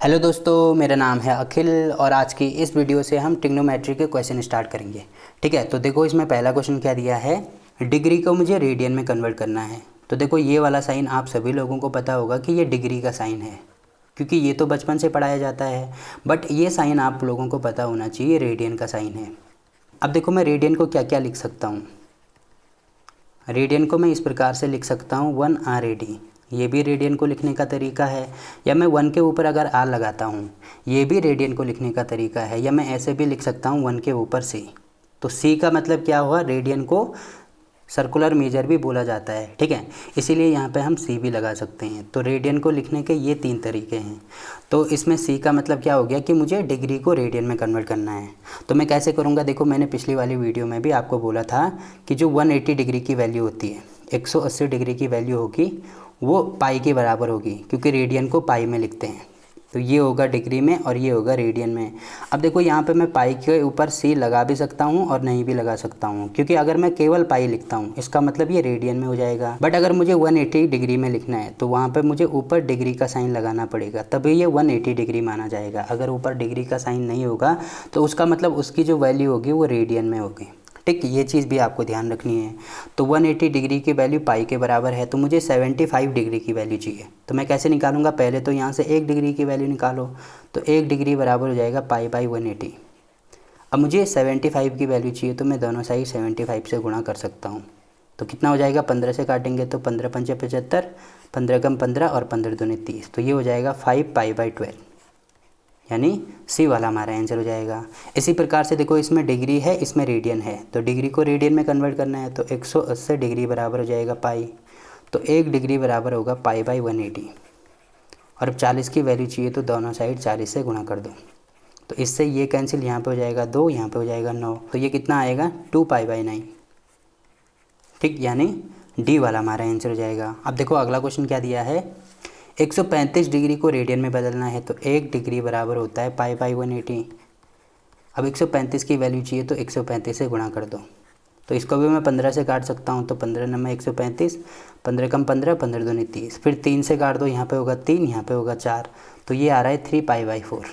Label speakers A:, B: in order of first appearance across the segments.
A: Hello दोस्तों, मेरा नाम है अखिल और आज की इस वीडियो से हम ट्रिग्नोमेट्री के क्वेश्चन स्टार्ट करेंगे। ठीक है, तो देखो इसमें पहला क्वेश्चन क्या दिया है, डिग्री को मुझे रेडियन में कन्वर्ट करना है। तो देखो ये वाला साइन आप सभी लोगों को पता होगा कि ये डिग्री का साइन है, क्योंकि ये तो बचपन से पढ़ाया जाता है। बट ये साइन आप लोगों को पता होना चाहिए, रेडियन का साइन है। अब देखो मैं रेडियन को क्या क्या लिख सकता हूँ। रेडियन को मैं इस प्रकार से लिख सकता हूँ 1 RAD। ये भी रेडियन को लिखने का तरीका है। या मैं 1 के ऊपर अगर R लगाता हूँ, ये भी रेडियन को लिखने का तरीका है। या मैं ऐसे भी लिख सकता हूँ 1 के ऊपर C। तो C का मतलब क्या हुआ, रेडियन को सर्कुलर मेजर भी बोला जाता है। ठीक है, इसीलिए यहाँ पे हम C भी लगा सकते हैं। तो रेडियन को लिखने के ये 3 तरीके हैं। तो इसमें C का मतलब क्या हो गया कि मुझे डिग्री को रेडियन में कन्वर्ट करना है। तो मैं कैसे करूँगा, देखो मैंने पिछली वाली वीडियो में भी आपको बोला था कि जो 180 डिग्री की वैल्यू होती है, 180 डिग्री की वैल्यू होगी, वो पाई के बराबर होगी, क्योंकि रेडियन को पाई में लिखते हैं। तो ये होगा डिग्री में और ये होगा रेडियन में। अब देखो यहाँ पे मैं पाई के ऊपर C लगा भी सकता हूँ और नहीं भी लगा सकता हूँ, क्योंकि अगर मैं केवल पाई लिखता हूँ इसका मतलब ये रेडियन में हो जाएगा। बट अगर मुझे 180 डिग्री में लिखना है तो वहाँ पे मुझे ऊपर डिग्री का साइन लगाना पड़ेगा, तभी ये 180 डिग्री माना जाएगा। अगर ऊपर डिग्री का साइन नहीं होगा तो उसका मतलब उसकी जो वैल्यू होगी वो रेडियन में होगी। ठीक, ये चीज़ भी आपको ध्यान रखनी है। तो 180 डिग्री की वैल्यू पाई के बराबर है, तो मुझे 75 डिग्री की वैल्यू चाहिए। तो मैं कैसे निकालूंगा, पहले तो यहाँ से 1 डिग्री की वैल्यू निकालो। तो 1 डिग्री बराबर हो जाएगा पाई बाई 180। अब मुझे 75 की वैल्यू चाहिए, तो मैं दोनों साइड 75 से गुणा कर सकता हूँ। तो कितना हो जाएगा, 15 से काटेंगे तो 15 पंचे 75, 15 कम 15 और 15 दूनी 30। तो ये हो जाएगा 5 पाई बाई 12, यानी C वाला हमारा आंसर हो जाएगा। इसी प्रकार से देखो इसमें डिग्री है, इसमें रेडियन है, तो डिग्री को रेडियन में कन्वर्ट करना है। तो 180 डिग्री बराबर हो जाएगा पाई। तो 1 डिग्री बराबर होगा पाई बाई 180। और अब 40 की वैल्यू चाहिए, तो दोनों साइड 40 से गुणा कर दो। तो इससे ये कैंसिल, यहाँ पे हो जाएगा 2, यहाँ पे हो जाएगा 9। तो ये कितना आएगा, 2 पाई बाई 9। ठीक, यानी D वाला हमारा आंसर हो जाएगा। अब देखो अगला क्वेश्चन क्या दिया है, 135 डिग्री को रेडियन में बदलना है। तो 1 डिग्री बराबर होता है पाई बाई 180। अब 135 की वैल्यू चाहिए, तो 135 से गुणा कर दो। तो इसको भी मैं 15 से काट सकता हूँ। तो 15 नंबर 135, 15 कम 15, 15 दूनी 30। फिर 3 से काट दो, यहाँ पे होगा 3, यहाँ पे होगा 4। तो ये आ रहा है 3 पाई बाई 4,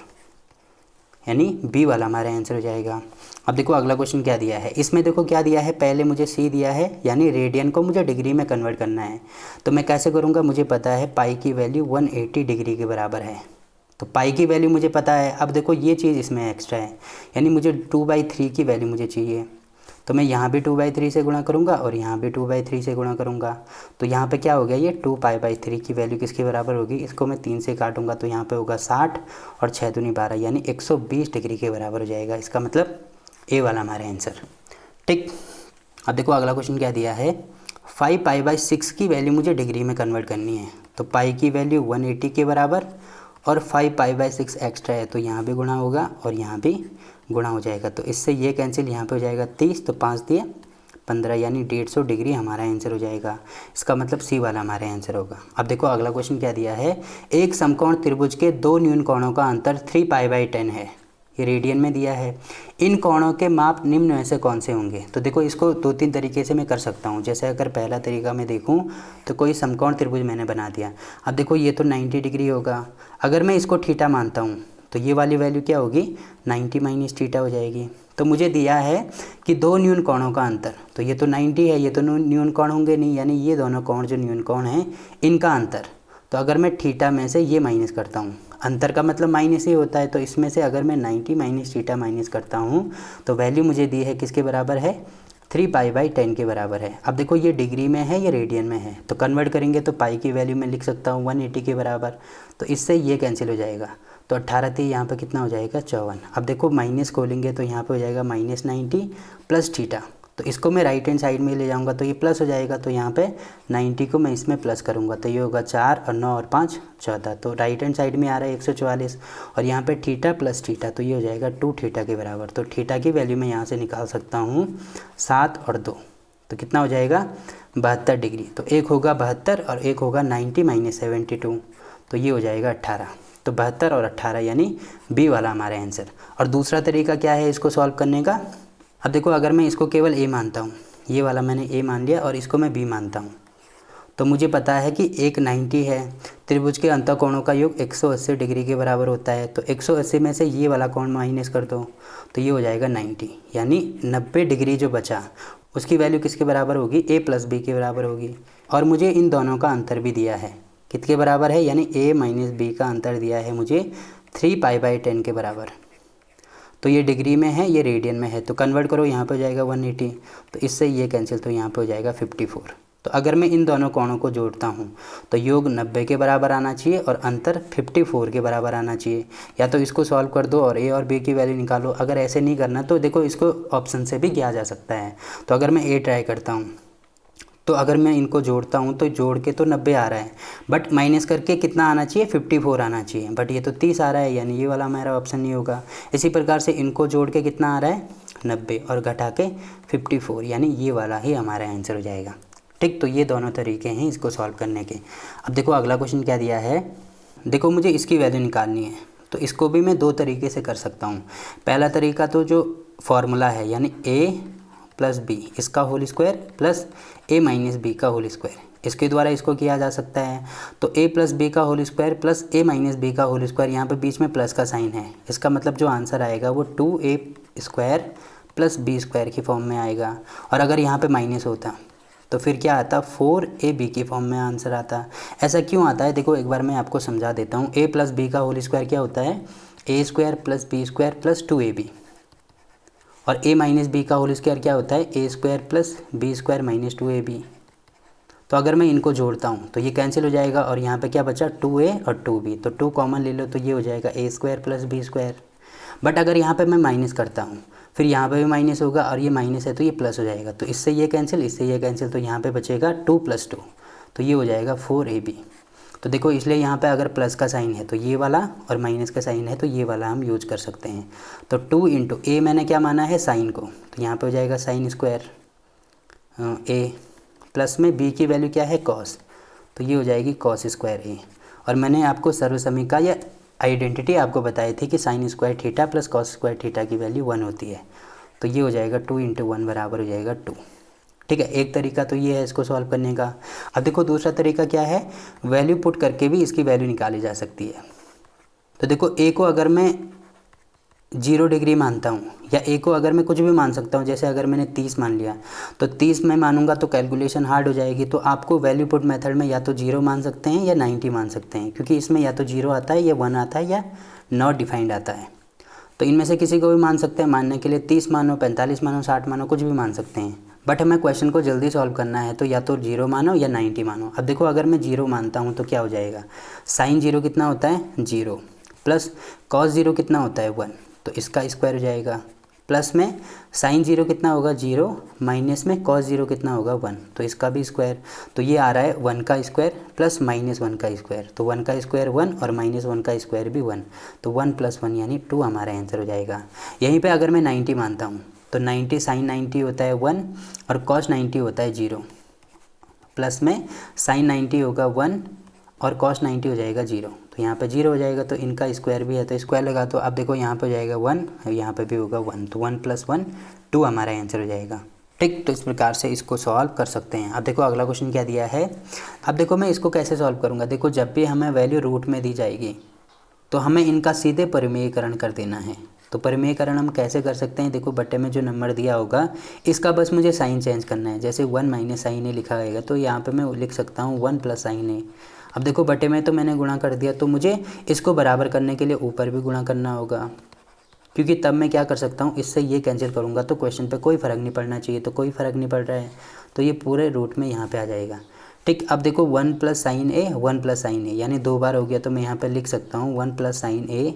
A: यानी B वाला हमारा आंसर हो जाएगा। अब देखो अगला क्वेश्चन क्या दिया है, इसमें देखो क्या दिया है, पहले मुझे C दिया है, यानी रेडियन को मुझे डिग्री में कन्वर्ट करना है। तो मैं कैसे करूँगा, मुझे पता है पाई की वैल्यू 180 डिग्री के बराबर है। तो पाई की वैल्यू मुझे पता है। अब देखो ये चीज़ इसमें एक्स्ट्रा है, यानी मुझे 2/3 की वैल्यू मुझे चाहिए। तो मैं यहाँ भी 2/3 से गुणा करूँगा और यहाँ भी 2/3 से गुणा करूँगा। तो यहाँ पे क्या हो गया, ये 2 पाई बाई 3 की वैल्यू किसके बराबर होगी, इसको मैं 3 से काटूंगा तो यहाँ पे होगा 60 और 6 दूनी 12, यानी 120 डिग्री के बराबर हो जाएगा। इसका मतलब A वाला हमारा आंसर। ठीक, अब देखो अगला क्वेश्चन क्या दिया है, 5 पाई बाई 6 की वैल्यू मुझे डिग्री में कन्वर्ट करनी है। तो पाई की वैल्यू 180 के बराबर और 5 पाई बाई 6 एक्स्ट्रा है, तो यहाँ भी गुणा होगा और यहाँ भी गुणा हो जाएगा। तो इससे ये कैंसिल, यहाँ पे हो जाएगा 30, तो 5 दिए 15, यानी 150 डिग्री हमारा आंसर हो जाएगा। इसका मतलब C वाला हमारा आंसर होगा। अब देखो अगला क्वेश्चन क्या दिया है, एक समकोण त्रिभुज के 2 न्यून कोणों का अंतर 3 पाई बाई 10 है। ये रेडियन में दिया है। इन कोणों के माप निम्न में से कौन से होंगे। तो देखो इसको 2-3 तरीके से मैं कर सकता हूँ। जैसे अगर पहला तरीका मैं देखूँ तो कोई समकोण त्रिभुज मैंने बना दिया। अब देखो ये तो 90 डिग्री होगा। अगर मैं इसको थीटा मानता हूँ तो ये वाली वैल्यू क्या होगी, 90 माइनस थीटा हो जाएगी। तो मुझे दिया है कि 2 न्यून कोणों का अंतर, तो ये तो 90 है, ये तो न्यून कोण होंगे नहीं, यानी ये दोनों कोण जो न्यून कोण हैं इनका अंतर। तो अगर मैं थीटा में से ये माइनस करता हूँ, अंतर का मतलब माइनस ही होता है, तो इसमें से अगर मैं 90 माइनस थीटा माइनस करता हूँ तो वैल्यू मुझे दी है किसके बराबर है, 3 पाई बाई 10 के बराबर है। अब देखो ये डिग्री में है, ये रेडियन में है, तो कन्वर्ट करेंगे तो पाई की वैल्यू मैं लिख सकता हूँ 180 के बराबर। तो इससे ये कैंसिल हो जाएगा। तो 18 थी, यहाँ पे कितना हो जाएगा 54। अब देखो माइनस खोलेंगे तो यहाँ पे हो जाएगा -90 प्लस थीटा। तो इसको मैं राइट हैंड साइड में ले जाऊँगा तो ये प्लस हो जाएगा। तो यहाँ पे 90 को मैं इसमें प्लस करूँगा तो ये होगा 4 और 9 और 5 14। तो राइट हैंड साइड में आ रहा है 144 और यहाँ पे थीटा प्लस थीटा, तो ये हो जाएगा 2 थीटा के बराबर। तो थीटा की वैल्यू मैं यहाँ से निकाल सकता हूँ 7 और 2, तो कितना हो जाएगा 72 डिग्री। तो एक होगा 72 और एक होगा 90 माइनस 72, तो ये हो जाएगा 18। तो 72 और 18 यानी B वाला हमारा आंसर। और दूसरा तरीका क्या है इसको सॉल्व करने का, अब देखो अगर मैं इसको केवल A मानता हूँ, ये वाला मैंने A मान लिया और इसको मैं B मानता हूँ, तो मुझे पता है कि एक 90 है, त्रिभुज के अंतःकोणों का योग 180 डिग्री के बराबर होता है। तो 180 में से ये वाला कोण माइनस कर दो तो ये हो जाएगा 90, यानी 90 डिग्री जो बचा उसकी वैल्यू किसके बराबर होगी, a प्लस बी के बराबर होगी। और मुझे इन दोनों का अंतर भी दिया है, कितने बराबर है, यानी a माइनस बी का अंतर दिया है मुझे 3π/10 के बराबर। तो ये डिग्री में है, ये रेडियन में है, तो कन्वर्ट करो, यहाँ पे हो जाएगा 180, तो इससे ये कैंसिल, तो यहाँ पे हो जाएगा 54। तो अगर मैं इन दोनों कोणों को जोड़ता हूँ तो योग 90 के बराबर आना चाहिए और अंतर 54 के बराबर आना चाहिए। या तो इसको सॉल्व कर दो और a और b की वैल्यू निकालो। अगर ऐसे नहीं करना तो देखो इसको ऑप्शन से भी किया जा सकता है। तो अगर मैं a ट्राई करता हूँ तो अगर मैं इनको जोड़ता हूँ तो जोड़ के तो 90 आ रहा है, बट माइनस करके कितना आना चाहिए, 54 आना चाहिए, बट ये तो 30 आ रहा है, यानी ये वाला हमारा ऑप्शन नहीं होगा। इसी प्रकार से इनको जोड़ के कितना आ रहा है, 90 और घटा के 54, यानी ये वाला ही हमारा आंसर हो जाएगा। ठीक, तो ये दोनों तरीके हैं इसको सॉल्व करने के। अब देखो अगला क्वेश्चन क्या दिया है, देखो मुझे इसकी वैल्यू निकालनी है, तो इसको भी मैं 2 तरीके से कर सकता हूँ। पहला तरीका तो जो फॉर्मूला है, यानी a प्लस बी इसका whole square plus a minus B का होल स्क्वायर, इसके द्वारा इसको किया जा सकता है। तो a प्लस बी का whole square plus a minus B का होल स्क्वायर, यहाँ पे बीच में प्लस का साइन है, इसका मतलब जो आंसर आएगा वो 2a square plus B square की फॉर्म में आएगा। और अगर यहाँ पे माइनस होता तो फिर क्या आता, 4ab की फॉर्म में आंसर आता। ऐसा क्यों आता है, देखो एक बार मैं आपको समझा देता हूँ। a प्लस बी का होल स्क्वायर क्या होता है, a square plus B square plus 2ab, और a माइनस बी का होल स्क्वायर क्या होता है, a square plus B square minus 2ab। तो अगर मैं इनको जोड़ता हूँ तो ये कैंसिल हो जाएगा और यहाँ पे क्या बचा, 2a और 2b, तो 2 कॉमन ले लो तो ये हो जाएगा a square plus B square. But अगर यहाँ पे मैं माइनस करता हूँ फिर यहाँ पे भी माइनस होगा और ये माइनस है तो ये प्लस हो जाएगा, तो इससे ये कैंसिल, इससे ये कैंसिल, तो यहाँ पे बचेगा 2 + 2, तो ये हो जाएगा 4ab। तो देखो इसलिए यहाँ पे अगर प्लस का साइन है तो ये वाला और माइनस का साइन है तो ये वाला हम यूज कर सकते हैं। तो 2 × a मैंने क्या माना है, साइन को, तो यहाँ पे हो जाएगा साइन स्क्वायर a, प्लस में b की वैल्यू क्या है, कॉस, तो ये हो जाएगी कॉस स्क्वायर a। और मैंने आपको सर्वसमीका या आइडेंटिटी आपको बताई थी कि sine square theta plus cos square theta की वैल्यू 1 होती है, तो ये हो जाएगा 2 × 1 बराबर हो जाएगा 2। ठीक है, एक तरीका तो ये है इसको सॉल्व करने का। अब देखो दूसरा तरीका क्या है, वैल्यू पुट करके भी इसकी वैल्यू निकाली जा सकती है। तो देखो a को अगर मैं 0 डिग्री मानता हूँ या a को अगर मैं कुछ भी मान सकता हूँ, जैसे अगर मैंने 30 मान लिया तो 30 में मानूंगा तो कैलकुलेशन हार्ड हो जाएगी। तो आपको वैल्यू पुट मेथड में या तो 0 मान सकते हैं या 90 मान सकते हैं, क्योंकि इसमें या तो 0 आता है या 1 आता है या नॉट डिफाइंड आता है। तो इनमें से किसी को भी मान सकते हैं, मानने के लिए 30 मानो, 45 मानो, 60 मानो, कुछ भी मान सकते हैं। बट हमें क्वेश्चन को जल्दी सॉल्व करना है तो या तो 0 मानो या 90 मानो। अब देखो अगर मैं 0 मानता हूँ तो क्या हो जाएगा, साइन 0 कितना होता है, 0, प्लस कॉस 0 कितना होता है, 1, तो इसका स्क्वायर हो जाएगा, प्लस में साइन 0 कितना होगा, 0, माइनस में कॉस 0 कितना होगा, 1, तो इसका भी स्क्वायर। तो ये आ रहा है 1 का स्क्वायर प्लस -1 का स्क्वायर, तो 1 का स्क्वायर 1 और -1 का स्क्वायर भी 1, तो 1 + 1 यानी 2 हमारा आंसर हो जाएगा। यहीं पे अगर मैं 90 मानता हूँ तो 90 साइन 90 होता है 1 और कॉस 90 होता है 0, प्लस में साइन 90 होगा 1 और कॉस 90 हो जाएगा 0, तो यहाँ पे 0 हो जाएगा, तो इनका स्क्वायर भी है तो स्क्वायर लगा, तो अब देखो यहाँ पे हो जाएगा 1 और यहाँ पे भी होगा 1, तो 1 + 1 2 हमारा आंसर हो जाएगा। ठीक, तो इस प्रकार से इसको सॉल्व कर सकते हैं। अब देखो अगला क्वेश्चन क्या दिया है। अब देखो मैं इसको कैसे सॉल्व करूँगा, देखो जब भी हमें वैल्यू रूट में दी जाएगी तो हमें इनका सीधे परिमेयीकरण कर देना है। तो परिमेयीकरण हम कैसे कर सकते हैं, देखो बट्टे में जो नंबर दिया होगा इसका बस मुझे साइन चेंज करना है। जैसे 1 - sin a लिखा गएगा तो यहाँ पे मैं लिख सकता हूँ 1 + sin a। अब देखो बटे में तो मैंने गुणा कर दिया, तो मुझे इसको बराबर करने के लिए ऊपर भी गुणा करना होगा, क्योंकि तब मैं क्या कर सकता हूँ, इससे ये कैंसिल करूँगा तो क्वेश्चन पे कोई फ़र्क नहीं पड़ना चाहिए, तो कोई फ़र्क नहीं पड़ रहा है, तो ये पूरे रूट में यहाँ पे आ जाएगा। ठीक, अब देखो 1 + sin a 1 + sin a यानी 2 बार हो गया, तो मैं यहाँ पे लिख सकता हूँ 1 + sin a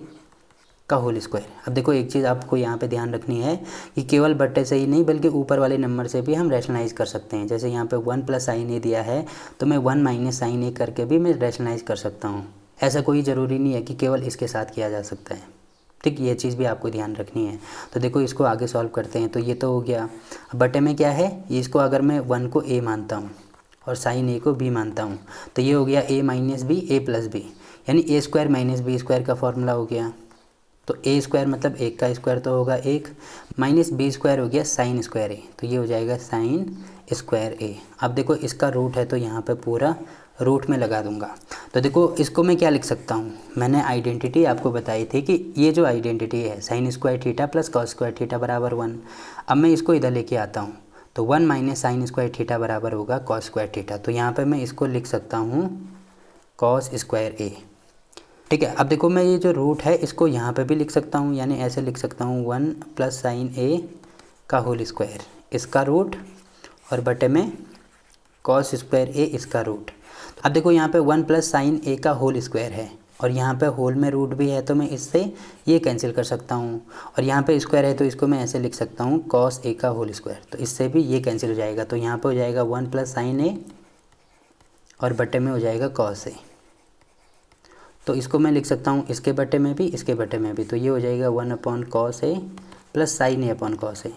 A: का होल स्क्वायर। अब देखो एक चीज़ आपको यहाँ पे ध्यान रखनी है कि केवल बट्टे से ही नहीं बल्कि ऊपर वाले नंबर से भी हम रैशनलाइज कर सकते हैं। जैसे यहाँ पे 1 + sin a दिया है तो मैं 1 - sin a करके भी मैं रैशनलाइज कर सकता हूँ। ऐसा कोई ज़रूरी नहीं है कि केवल इसके साथ किया जा सकता है। ठीक, ये चीज़ भी आपको ध्यान रखनी है। तो देखो इसको आगे सॉल्व करते हैं। तो ये तो हो गया, बटे में क्या है, इसको अगर मैं 1 को a मानता हूँ और sin a को b मानता हूँ तो ये हो गया a - b a + b, यानी a² - b² का फॉर्मूला हो गया। तो ए स्क्वायर मतलब एक का स्क्वायर तो होगा एक, माइनस बी स्क्वायर हो गया साइन स्क्वायर ए, तो ये हो जाएगा साइन स्क्वायर ए। अब देखो इसका रूट है तो यहाँ पे पूरा रूट में लगा दूंगा। तो देखो इसको मैं क्या लिख सकता हूँ, मैंने आइडेंटिटी आपको बताई थी कि ये जो आइडेंटिटी है sine square theta plus cos square theta बराबर 1। अब मैं इसको इधर लेके आता हूँ तो 1 माइनस साइन स्क्वायर थीटा बराबर होगा कॉस स्क्वायर थीटा। तो यहाँ पे मैं इसको लिख सकता हूँ कॉस स्क्वायर ए। ठीक है, अब देखो मैं ये जो रूट है इसको यहाँ पे भी लिख सकता हूँ, यानी ऐसे लिख सकता हूँ 1 प्लस साइन ए का होल स्क्वायर इसका रूट और बटे में कॉस स्क्वायर ए इसका रूट। अब देखो यहाँ पे 1 प्लस साइन ए का होल स्क्वायर है और यहाँ पे होल में रूट भी है, तो मैं इससे ये कैंसिल कर सकता हूँ। और यहाँ पे स्क्वायर है तो इसको मैं ऐसे लिख सकता हूँ कॉस ए का होल स्क्वायर, तो इससे भी ये कैंसिल हो जाएगा। तो यहाँ पे हो जाएगा 1 प्लस साइन ए और बटे में हो जाएगा कॉस ए। तो इसको मैं लिख सकता हूँ इसके बटे में भी इसके बटे में भी, तो ये हो जाएगा 1 upon cos A plus sign A upon cos A.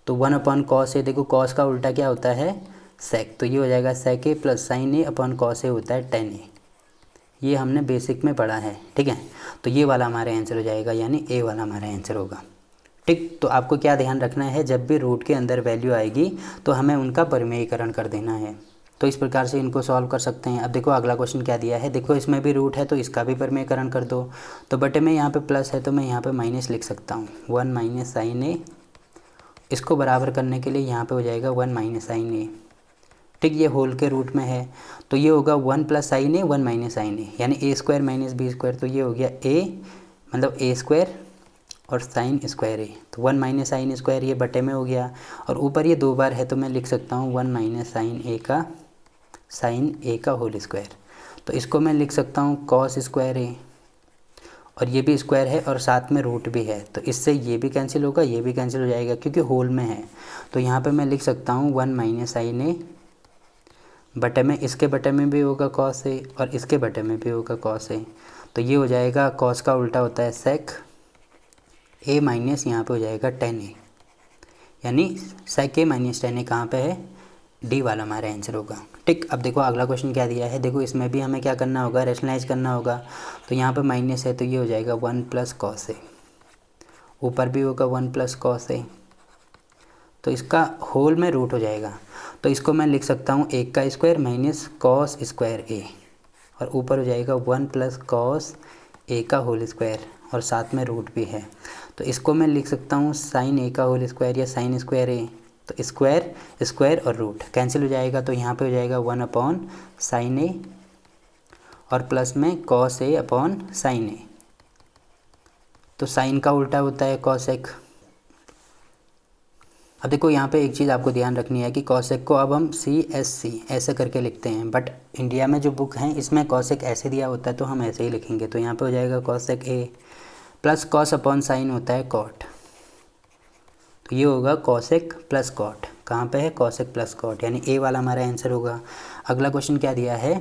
A: तो 1 अपॉन कॉस ए, देखो कॉस का उल्टा क्या होता है सेक, तो ये हो जाएगा सेक ए plus sign A upon cos A होता है टेन ए। ये हमने बेसिक में पढ़ा है, ठीक है। तो ये वाला हमारा आंसर हो जाएगा, यानी ए वाला हमारा आंसर होगा। ठीक, तो आपको क्या ध्यान रखना है, जब भी रूट के अंदर वैल्यू आएगी तो हमें उनका परिमेयीकरण कर देना है। तो इस प्रकार से इनको सॉल्व कर सकते हैं। अब देखो अगला क्वेश्चन क्या दिया है, देखो इसमें भी रूट है तो इसका भी परिमेयीकरण कर दो। तो बटे में यहाँ पे प्लस है तो मैं यहाँ पे माइनस लिख सकता हूँ 1 माइनस साइन ए। इसको बराबर करने के लिए यहाँ पे हो जाएगा 1 माइनस साइन ए। ठीक, ये होल के रूट में है तो ये होगा 1 प्लस साइन ए 1 माइनस साइन ए, यानी ए स्क्वायर माइनस बी स्क्वायर, तो ये हो गया ए मतलब ए स्क्वायर और साइन स्क्वायर ए। तो 1 माइनस साइन स्क्वायर ये बटे में हो गया और ऊपर ये दो बार है तो मैं लिख सकता हूँ 1 माइनस साइन ए का होल स्क्वायर। तो इसको मैं लिख सकता हूँ कॉस स्क्वायर ए और ये भी स्क्वायर है और साथ में रूट भी है, तो इससे ये भी कैंसिल होगा ये भी कैंसिल हो जाएगा क्योंकि होल में है। तो यहाँ पे मैं लिख सकता हूँ 1 माइनस साइन ए बटे में इसके बटे में भी होगा कॉस ए और इसके बटे में भी होगा कॉस ए। तो ये हो जाएगा कॉस का उल्टा होता है सेक ए माइनस यहाँ पे हो जाएगा टेन ए, यानी सेक ए माइनस टेन ए कहाँ पे है, डी वाला हमारा आंसर होगा। ठीक, अब देखो अगला क्वेश्चन क्या दिया है, देखो इसमें भी हमें क्या करना होगा, रैशनलाइज करना होगा। तो यहाँ पे माइनस है तो ये हो जाएगा 1 प्लस कॉस ए, ऊपर भी होगा 1 प्लस कॉस ए, तो इसका होल में रूट हो जाएगा। तो इसको मैं लिख सकता हूँ एक का स्क्वायर माइनस कॉस स्क्वायर ए और ऊपर हो जाएगा 1 प्लस कॉस ए का होल स्क्वायर और साथ में रूट भी है। तो इसको मैं लिख सकता हूँ साइन ए का होल स्क्वायर या साइन स्क्वायर ए। तो स्क्वायर स्क्वायर और रूट कैंसिल हो जाएगा, तो यहाँ पे हो जाएगा 1 अपॉन साइन ए और प्लस में कॉस ए अपॉन साइन ए। तो साइन का उल्टा होता है कॉसेक। अब देखो यहाँ पे एक चीज़ आपको ध्यान रखनी है कि कॉसेक को अब हम CSC ऐसे करके लिखते हैं, बट इंडिया में जो बुक हैं इसमें कॉसेक ऐसे दिया होता है तो हम ऐसे ही लिखेंगे। तो यहाँ पे हो जाएगा कॉसेक ए प्लस कॉस अपॉन साइन होता है कॉट, तो ये होगा कॉसेक प्लस कॉट। कहाँ पे है, कॉसेक प्लस कॉट, यानी ए वाला हमारा आंसर होगा। अगला क्वेश्चन क्या दिया है,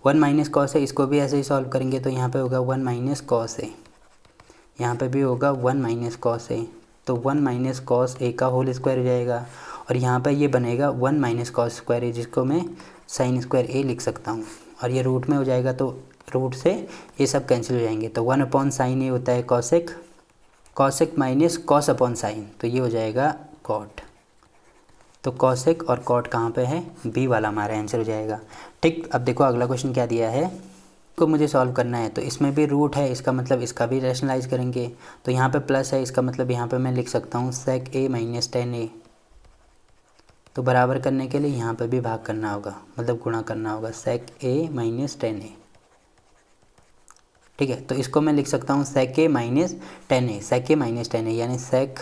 A: 1 माइनस कॉस है, इसको भी ऐसे ही सॉल्व करेंगे। तो यहाँ पे होगा 1 माइनस कॉस ए, यहाँ पे भी होगा 1 माइनस कॉस ए, तो 1 माइनस कॉस ए का होल स्क्वायर हो जाएगा और यहाँ पे ये बनेगा 1 माइनस कॉस स्क्वायर ए, जिसको मैं साइन स्क्वायर ए लिख सकता हूँ और ये रूट में हो जाएगा तो रूट से ये सब कैंसिल हो जाएंगे। तो 1 अपॉन साइन ए होता है cosec, cosec minus cos upon sine, तो ये हो जाएगा कॉट। तो कॉसेक और कॉट कहाँ पे है, बी वाला हमारा आंसर हो जाएगा। ठीक, अब देखो अगला क्वेश्चन क्या दिया है, को मुझे सॉल्व करना है। तो इसमें भी रूट है, इसका मतलब इसका भी रैशनलाइज करेंगे। तो यहाँ पे प्लस है, इसका मतलब यहाँ पे मैं लिख सकता हूँ सेक ए माइनस टेन ए। तो बराबर करने के लिए यहाँ पे भी भाग करना होगा, मतलब गुणा करना होगा, सेक ए माइनस टेन ए। ठीक है, तो इसको मैं लिख सकता हूँ सेक ए माइनस टेन ए, सेक ए माइनस टेन ए, यानी सेक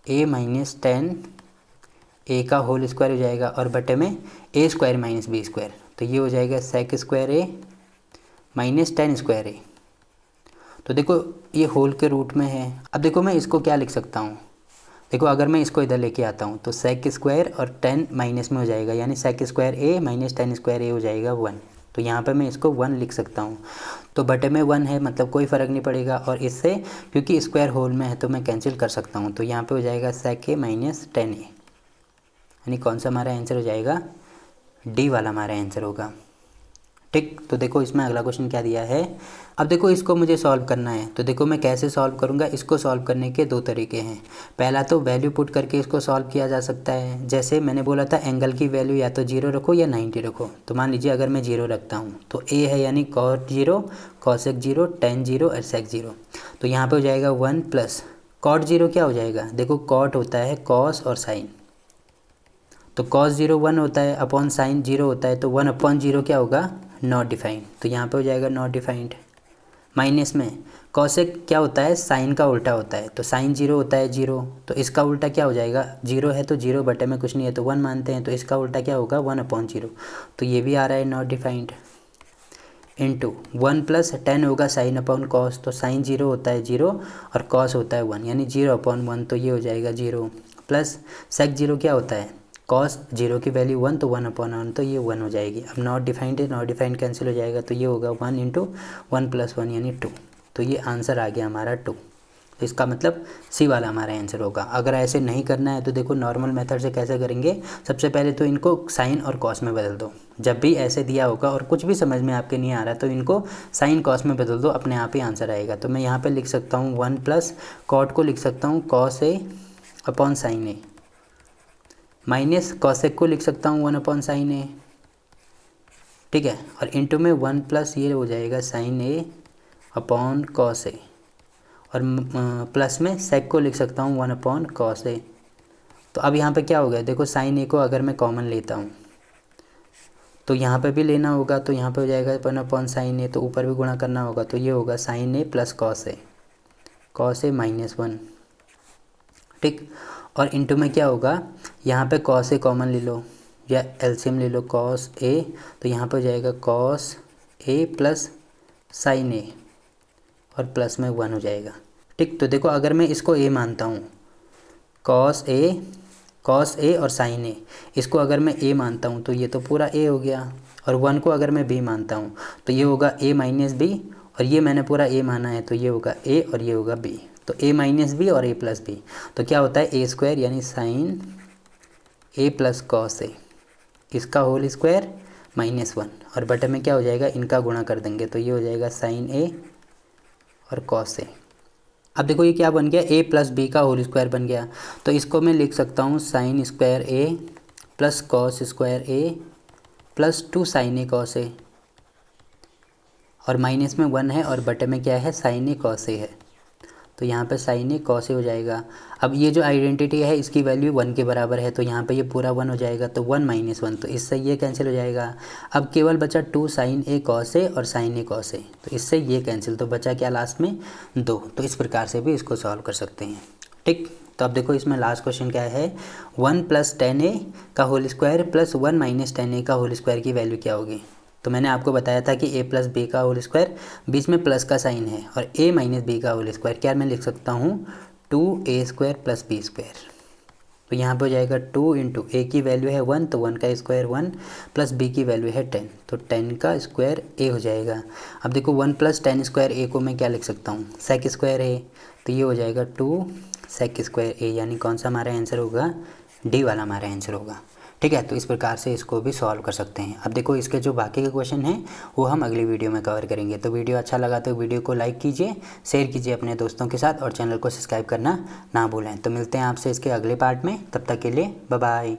A: ए माइनस टेन ए का होल स्क्वायर हो जाएगा और बटे में ए स्क्वायर माइनस बी स्क्वायर। तो ये हो जाएगा सेक स्क्वायर ए माइनस टेन स्क्वायर ए। तो देखो ये होल के रूट में है। अब देखो मैं इसको क्या लिख सकता हूँ, देखो अगर मैं इसको इधर लेके आता हूँ तो सेक स्क्वायर और 10 माइनस में हो जाएगा, यानी सेक स्क्वायर ए माइनस 10 स्क्वायर ए हो जाएगा 1। तो यहाँ पे मैं इसको 1 लिख सकता हूँ। तो बटे में 1 है, मतलब कोई फ़र्क नहीं पड़ेगा और इससे क्योंकि स्क्वायर होल में है तो मैं कैंसिल कर सकता हूँ। तो यहाँ पे हो जाएगा सेक ए माइनस 10 ए, यानी कौन सा हमारा आंसर हो जाएगा, डी वाला हमारा आंसर होगा। ठीक। तो देखो इसमें अगला क्वेश्चन क्या दिया है। अब देखो इसको मुझे सॉल्व करना है, तो देखो मैं कैसे सॉल्व करूँगा। इसको सॉल्व करने के दो तरीके हैं। पहला तो वैल्यू पुट करके इसको सॉल्व किया जा सकता है। जैसे मैंने बोला था एंगल की वैल्यू या तो 0 रखो या 90 रखो। तो मान लीजिए अगर मैं 0 रखता हूँ तो ए है यानी cot 0, cosec 0, tan 0 और sec 0। तो यहाँ पे हो जाएगा 1 प्लस cot 0 क्या हो जाएगा, देखो cot होता है cos और sin, तो cos 0 1 होता है अपॉन sin 0 होता है, तो 1 अपॉन 0 क्या होगा, नॉट डिफाइंड। तो यहाँ पे हो जाएगा नॉट डिफाइंड। माइनस में cosec क्या होता है, साइन का उल्टा होता है, तो साइन 0 होता है 0, तो इसका उल्टा क्या हो जाएगा, 0 है तो 0 बटे में कुछ नहीं है तो 1 मानते हैं, तो इसका उल्टा क्या होगा 1 अपॉन 0। तो ये भी आ रहा है नॉट डिफाइंड। इंटू 1 प्लस 10 होगा साइन अपॉन कॉस, तो साइन 0 होता है 0 और कॉस होता है 1 यानी 0 अपॉन 1, तो ये हो जाएगा 0 प्लस सेक 0 क्या होता है, कॉस 0 की वैल्यू 1 तो 1 अपॉन 1, तो ये 1 हो जाएगी। अब नॉट डिफाइंड है, नॉट डिफाइंड कैंसिल हो जाएगा, तो ये होगा 1 इंटू 1 प्लस 1 यानी 2। तो ये आंसर आ गया हमारा 2। तो इसका मतलब सी वाला हमारा आंसर होगा। अगर ऐसे नहीं करना है तो देखो नॉर्मल मेथड से कैसे करेंगे। सबसे पहले तो इनको साइन और कॉस में बदल दो। जब भी ऐसे दिया होगा और कुछ भी समझ में आपके नहीं आ रहा तो इनको साइन कॉस में बदल दो, अपने आप ही आंसर आएगा। तो मैं यहाँ पे लिख सकता हूँ 1 प्लस कॉट को लिख सकता हूँ cos A upon sine A, minus cosec को लिख सकता हूँ 1 अपॉन साइन ए, ठीक है। और इंटू में 1 प्लस ये हो जाएगा sign A upon cos A, और प्लस में सेक को लिख सकता हूँ 1 अपॉन कॉस ए। तो अब यहाँ पे क्या हो गया, देखो साइन ए को अगर मैं कॉमन लेता हूँ तो यहाँ पे भी लेना होगा, तो यहाँ पे हो जाएगा 1 अपॉन साइन ए, तो ऊपर भी गुणा करना होगा, तो ये होगा sign A plus cos A minus 1, ठीक। और इंटू में क्या होगा, यहाँ पे कॉस ए कॉमन ले लो या एलसीएम ले लो कॉस ए, तो यहाँ पे हो जाएगा कॉस ए प्लस साइन ए और प्लस में 1 हो जाएगा, ठीक। तो देखो अगर मैं इसको ए मानता हूँ, कॉस ए और साइन ए, इसको अगर मैं ए मानता हूँ तो ये तो पूरा ए हो गया, और 1 को अगर मैं बी मानता हूँ तो ये होगा ए माइनस बी, और ये मैंने पूरा ए माना है तो ये होगा ए और ये होगा बी, तो ए माइनस बी और ए प्लस बी, तो क्या होता है ए स्क्वायर यानी sign A plus cos A, इसका होल स्क्वायर माइनस 1, और बटे में क्या हो जाएगा, इनका गुणा कर देंगे, तो ये हो जाएगा साइन ए और कॉस ए। अब देखो ये क्या बन गया, ए प्लस बी का होल स्क्वायर बन गया, तो इसको मैं लिख सकता हूँ sine square A plus cos square A plus 2 sign A cos A, और माइनस में 1 है और बटे में क्या है, साइन ए कॉस ए है, तो यहाँ पे साइन ए कॉस ए हो जाएगा। अब ये जो आइडेंटिटी है इसकी वैल्यू 1 के बराबर है, तो यहाँ पे ये पूरा 1 हो जाएगा, तो 1 माइनस 1, तो इससे ये कैंसिल हो जाएगा। अब केवल बचा 2 साइन ए कॉस ए और साइन ए कॉस ए, तो इससे ये कैंसिल, तो बचा क्या लास्ट में 2। तो इस प्रकार से भी इसको सॉल्व कर सकते हैं, ठीक। तो अब देखो इसमें लास्ट क्वेश्चन क्या है, 1 प्लस 10a का whole square plus 1 minus 10a का होल स्क्वायर की वैल्यू क्या होगी। तो मैंने आपको बताया था कि a प्लस बी का होल स्क्वायर, बीच में प्लस का साइन है, और a माइनस बी का होल स्क्वायर क्या मैं लिख सकता हूँ 2a square plus B square. तो यहाँ पे हो जाएगा 2 इंटू ए की वैल्यू है 1 तो 1 का स्क्वायर 1 प्लस बी की वैल्यू है 10, तो 10 का स्क्वायर a हो जाएगा। अब देखो 1 प्लस 10 स्क्वायर a को मैं क्या लिख सकता हूँ, सेक स्क्वायर a, तो ये हो जाएगा 2 सेक स्क्वायर a, यानी कौन सा हमारा आंसर होगा, डी वाला हमारा आंसर होगा, ठीक है। तो इस प्रकार से इसको भी सॉल्व कर सकते हैं। अब देखो इसके जो बाकी के क्वेश्चन हैं वो हम अगली वीडियो में कवर करेंगे। तो वीडियो अच्छा लगा तो वीडियो को लाइक कीजिए, शेयर कीजिए अपने दोस्तों के साथ, और चैनल को सब्सक्राइब करना ना भूलें। तो मिलते हैं आपसे इसके अगले पार्ट में, तब तक के लिए बाय बाय।